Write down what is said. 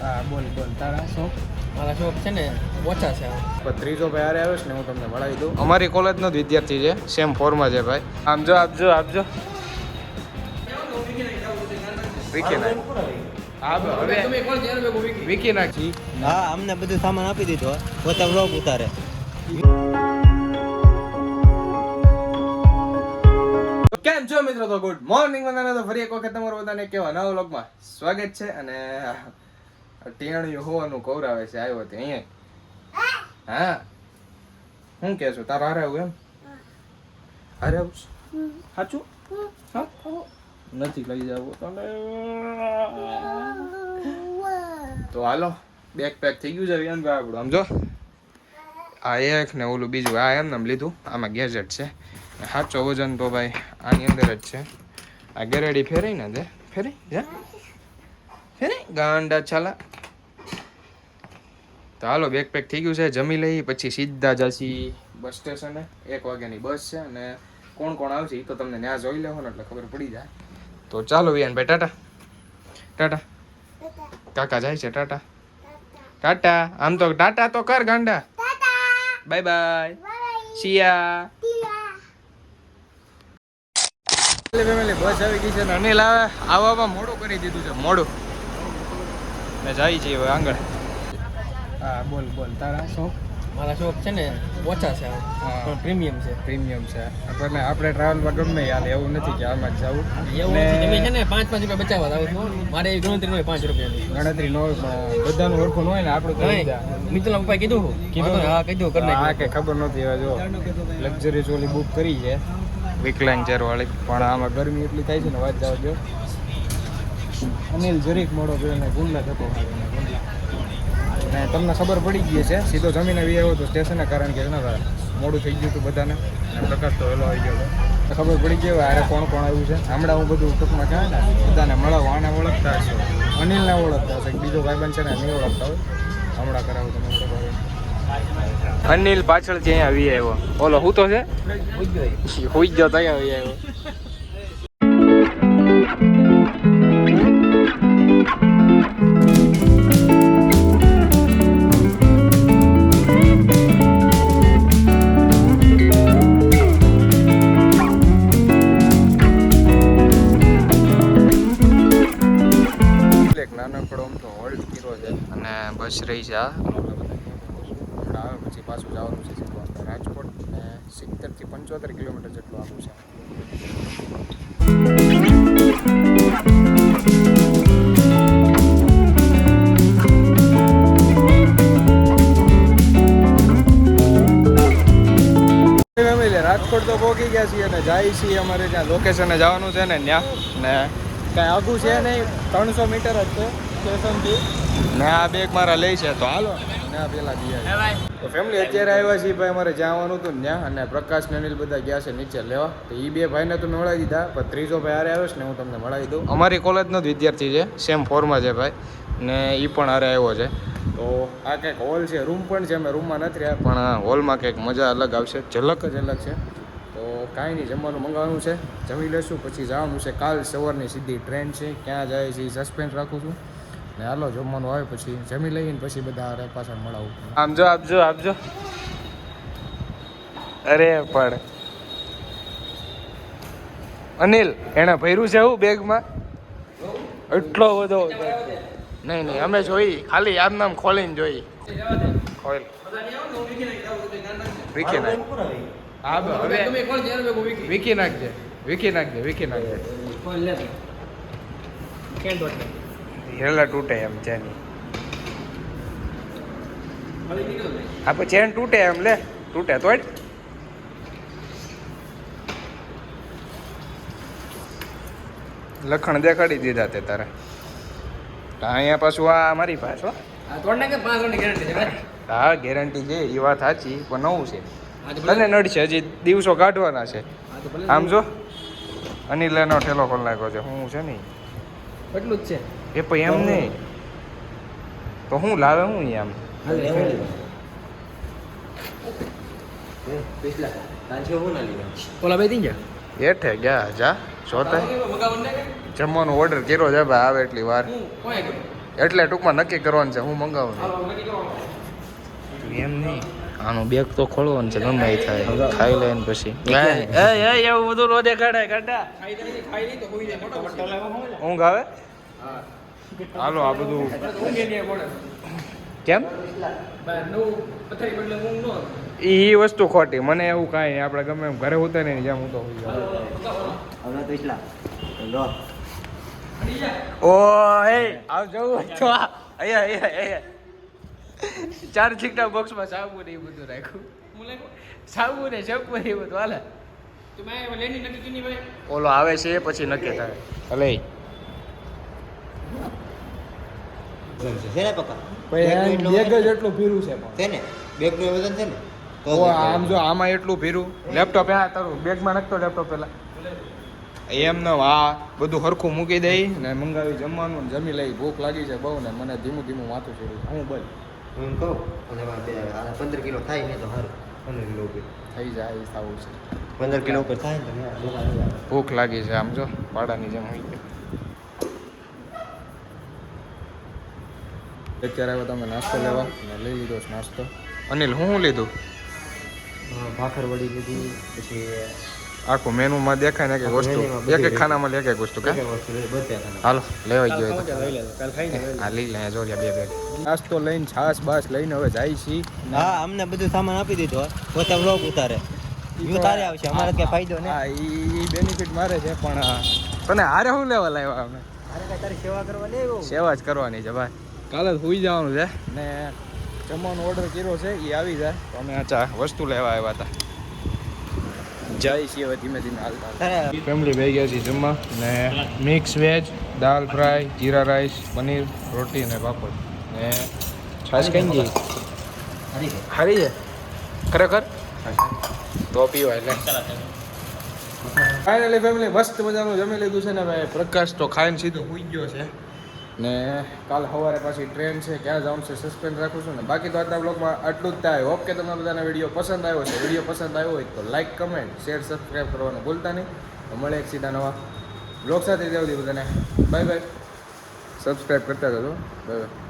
હા બોલ બોલ તારા શોખ. મારા શોખ છે ને ઓછા છે. ત્રીજો ભાઈ હારે આવ્યો છે ને હું તમને મળાવી દઉં. અમારી કોલેજનો જ વિદ્યાર્થી છે, સેમ ફોરમાં છે ભાઈ. આપજો આપજો આપજો. વિકી નાખ. હા હવે તમે કોણ છે ભેગો વિકી નાખી. હા અમને બધું સામાન આપી દીધો પોતા વ્લોગ ઉતારે. કેમ છો મિત્રો? તો ગુડ મોર્નિંગ બધાને. તો ફરી એક વખત તમારું બધાને કેવા નવા વ્લોગમાં સ્વાગત છે. અને ટીયાણું હોવાનું કૌરાવે છે આવ્યો હતી અહીંયા. હા હું કે છું તારો હારે આવું એમ? હારે આવું સાચું? હા નથી લઈ જવું તને તો હાલો. બેગ પેક થઈ ગયું છે વિયાનભાઈ આપણું. આમ જો આ એક ને ઓલું બીજું આ એમ નામ લીધું. આમાં ગેજેટ છે. સાચો વજન તો ભાઈ આની અંદર જ છે. આ ગેરેડી ફેરાઈ ને દે ફેરી જા ફેરી ગાંડા છાલા. તો હાલો બેગ પેક થઈ ગયું છે. જમી લઈ પછી સીધા જશી બસ સ્ટેશને. 1 વાગ્યાની બસ છે અને કોણ કોણ આવશે એ તો તમને ત્યાં જોઈ લેવો ને એટલે ખબર પડી જાય. તો ચાલો વિયાનભાઈ ટાટા ટાટા. કાકા જાય છે ટાટા ટાટા. આમ તો ટાટા તો કર ગાંડા. બાય બાય સિયા. ફેમિલી બસ આવી ગઈ છે ને અનિલ આવે આવવામાં મોડું કરી દીધું છે. મોડું ને જાય છે હવે આગળ. હા બોલ બોલ તારા શોખ. મારા શોખ છે ને ઓછા છે પણ પ્રીમિયમ છે. પ્રીમિયમ છે આપણને. આપણે ટ્રાવેલમાં ગમે યાર એવું નથી કે આમાં જ જવું. એવું નથી. તમે છે ને 5 રૂપિયા બચાવવા આવો છો. મારે એવી ગણતરી ન હોય 5 રૂપિયાની. ગણતરી ન હોય પણ બધાનું ઓળખું ન હોય ને આપણું તો મિત્રના પપ્પાએ કીધું હા કીધું કરી હા કે ખબર નથી. હવે જો લક્ઝરી ઓલી બુક કરી છે વિકલાંગ ચેર વાળી, પણ આમાં ગરમી એટલી થાય છે ને વાત જાવ જો. અનિલ જરીક મોડો ગયો ને ગુંડલા થતો ને તમને ખબર પડી ગઈ છે. સીધો જમીને વી આવ્યો તો સ્ટેશને, કારણ કે એના મોડું થઈ ગયું હતું બધાને. પ્રકાશ તો વહેલો આવી ગયો હતો. ખબર પડી ગઈ આરે કોણ કોણ આવ્યું છે. હમણાં હું બધું ટૂંકમાં કહે ને બધાને મળાવું. આને ઓળખતા હશો, અનિલને ઓળખતા હશે, બીજો ભાઈબંધ છે ને નહીં ઓળખતા હોય. હમણાં કરાવું તમને ખબર. અનિલ પાછળથી અહીંયા આવી આવ્યો. ઓલો હું તો છે હુઈ ગયો તો અહીંયા આવી આવ્યો. નાનકડો આમ તો હોલ્ડ કર્યો છે અને બસ રહી છે. આવે પછી પાછું જવાનું છે સીધું આપણે રાજકોટ. ને 70 થી 75 કિલોમીટર જેટલું આવું છે. રાજકોટ તો પહોંચી ગયા છીએ અને જાય છીએ અમારે જ્યાં લોકેશને જવાનું છે ને ત્યાં. ને કાંઈ આઘું છે નહીં, 300 મીટર જ છે સ્ટેશનથી. ને આ બેગ મારા લઈ છે તો હાલો ના પેલા ગયા. તો ફેમિલી અત્યારે આવ્યા છીએ ભાઈ અમારે જવાનું હતું ને ત્યાં. અને પ્રકાશ ને અનિલ બધા ગયા છે નીચે લેવા. તો એ બે ભાઈને તો મેં મળાવી દીધા, પણ ત્રીજો ભાઈ હારે આવ્યો છે ને હું તમને મળાવી દઉં. અમારી કોલેજનો જ વિદ્યાર્થી છે, સેમ ફોરમાં છે ભાઈ. ને એ પણ હારે આવ્યો છે. તો આ કંઈક હોલ છે, રૂમ પણ છે. અમે રૂમમાં નથી રહ્યા પણ હોલમાં કંઈક મજા અલગ આવશે, ઝલક જ અલગ છે. તો કાંઈ નહીં, જમવાનું મંગાવવાનું છે, જમી લેશું પછી જવાનું છે. કાલ સવારની સીધી ટ્રેન છે, ક્યાં જાય છે એ સસ્પેન્સ રાખું છું. ને હાલો જમવાનું આવે પછી જમી લઈને પછી બધા હારે પાછા મળાવું. આમજો આપજો આપજો. અરે પણ અનિલ એણે ભર્યું છે એવું બેગમાં એટલો બધો? નહીં નહીં અમે જોઈ, ખાલી આમ નામ ખોલીને જોઈ. ખોલ વિકી નાખ. હા હવે તમે કોણ છે ભેગો વિકી નાખજે વિકી નાખજે વિકી નાખજે. હેલા તૂટે એમ ચેન. આપણે ચેન તૂટે એમ લે, તૂટે તો લખણ દેખાડી દીધા તે તારે. અહીંયા પાછું આ મારી પાસે હો. તોડ નાખે 5 વર્ષની ગેરંટી છે. હા ગેરંટી છે એ વાત સાચી, પણ નવું છે. તને નડશે, હજી દિવસો કાઢવાના છે. આમ જો અનિલેનો ઠેલો ખોલ નાખ્યો છે. હું છે નહીં એટલું જ છે એ પણ એમ નહીં તો હું લાવે હું આમ. ઓલા બે થઈ ગયા એઠે ગયા જા જોતા જમવાનો ઓર્ડર કર્યો છે ભાઈ. આવે એટલી વાર એટલે ટૂંકમાં નક્કી કરવાનું છે હું મંગાવું એમ નહીં આનું બેગ તો ખોલવાનું છે ગમે એ થાય ખાઈ લઈને પછી એવું બધું રોજે કાઢા ઊંઘ આવે હાલો આ બધું કેમ એ વસ્તુ ખોટી મને એવું કાંઈ નહીં આપણે ગમે એમ ઘરે ઉતરે નહીં જ્યાં હું તો હોઈ જાઉં હવે તો એટલા લો ઓ હે આવ જવું હોય તો અહીંયા ચાર છીકટા બોક્સમાં સાબુ ને એ બધું રાખ્યું સાબુ ને શેમ્પુ ને એ બધું હાલે ઓલો આવે છે પછી નક્કી થાય ભલે છે ને પપ્પા બેગ જ એટલું ભીરું છે છે ને બેગનું વજન છે ને તો આમ જો આમાં એટલું ભીરું લેપટોપ હા તારું બેગમાં નાખતો લેપટોપ પેલા એમ ન આ બધું હરખું મૂકી દઈ ને મંગાવી જમવાનું ને જમી લઈ ભૂખ લાગી છે બહુ ને મને ધીમું ધીમું માથું ચડ્યું હું બોલ હું કહું અને એમાં 15 કિલો થાય ને તો સારું 15 કિલો ઉપર થઈ જાય થવું છે 15 કિલો ઉપર થાય ને તો ભૂખ લાગી છે આમ જો પાડાની જેમ હોય અત્યારે હવે તમે નાસ્તો લેવા ને લઈ લીધો છે નાસ્તો અનિલ હું લીધું ભાખર વડી લીધી પછી આખું મેનુમાં દેખાય ને એક વસ્તુ એક એક ખાનામાં એક એક વસ્તુ કે હાલો લેવાઈ ગયો તો હા લઈ લે જોરિયા બે બેગ નાસ્તો લઈને છાસ બાસ લઈને હવે જાય છી હા અમને બધું સામાન આપી દીધો પોતે વ્લોગ ઉતારે ઉતારે આવશે અમારે ક્યાં ફાયદો ને હા એ બેનિફિટ મારે છે પણ તને હારે શું લેવા લાવ્યા અમે અરે કઈ તારી સેવા કરવા લેવો સેવા જ કરવાની છે ભાઈ કાલે જ સુઈ જવાનું છે ને જમવાનો ઓર્ડર કર્યો છે એ આવી જાય તો અમે આ વસ્તુ લેવા આવ્યા હતા જાય છીએ હવે ધીમે ધીમે હાલતા ફેમિલી બે ગયા છીએ જમવા ને મિક્સ વેજ દાલ ફ્રાય જીરા રાઈસ પનીર રોટી અને પાપડ ને છાશ કઈ ગઈ હારી છે ખરેખર તો પીવા એટલે ફાઇનલી ફેમિલી મસ્ત મજાનું જમી લીધું છે ને ભાઈ પ્રકાશ તો ખાઈને સીધો સુઈ ગયો છે ને કાલ સવારે પાછી ટ્રેન છે ક્યાં જવાનું છે સસ્પેન્સ રાખું છું ને બાકી તો આજના બ્લોગમાં આટલું જ થાય હોપ કે તમને બધાને વિડીયો પસંદ આવ્યો છે વિડીયો પસંદ આવ્યો હોય તો લાઇક કમેન્ટ શેર સબસ્ક્રાઈબ કરવાનું ભૂલતા નહીં તો મળે એક સીધા નવા બ્લોગ સાથે ત્યાં સુધી બધાને બાય બાય સબસ્ક્રાઈબ કરતા જજો બાય બાય